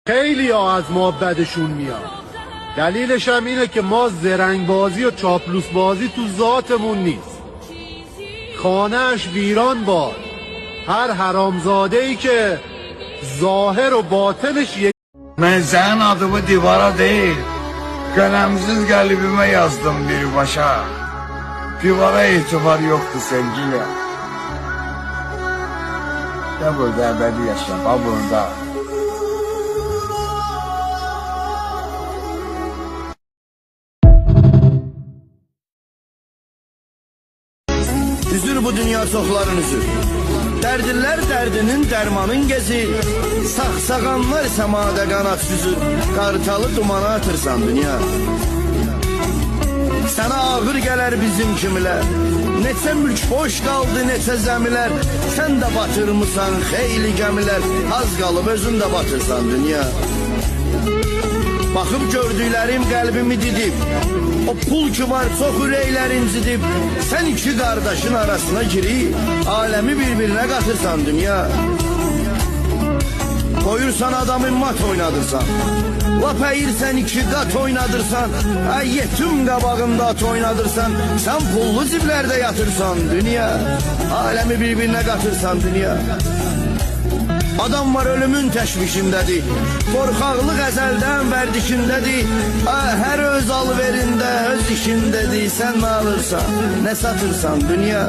خیلی ها از ما بدشون میاد. دلیلش هم اینه که ما زرنگ بازی و چاپلوس بازی تو ذاتمون نیست. خانهش ویران باد. هر حرامزاده ای که ظاهر و باطنش یک. Ben senin adımı divara değil, kalemsiz kalbime yazdım bir başa. Divara itibar yoktu sevgiyle. Ya burada ebedi yaşa, babında. Üzür bu dünya çoxların üzür. Dərdilər dərdinin dərmanın gezi. Sağsağanlar səmada qanat süzür. Qartalı dumana atırsan dünya. Sənə ağır gələr bizim kimilər. Neçə mülk boş qaldı, neçə zəmilər. Sən də batırmısan xeyli gəmilər. Az qalıb özün də batırsan dünya. Baxıb gördüklərim qəlbimi didib. O pul ki var çox ürəklər incidib. Sən iki qardaşın arasına girib aləmi bir-birinə qatırsan dünya. Koyursan adamı mat oynadırsan. Lap əyirsən iki qat oynadırsan. Yetim qabağında at oynadırsan. Sən pullu ziblərdə yatırsan dünya. Aləmi bir-birinə qatırsan dünya. Adam var ölümün təşvişindədir. Qorxaqlıq əzəldən vərdişindədir. Hər öz alıverində öz işindədir. Sən nə alırsan, nə satırsan dünya.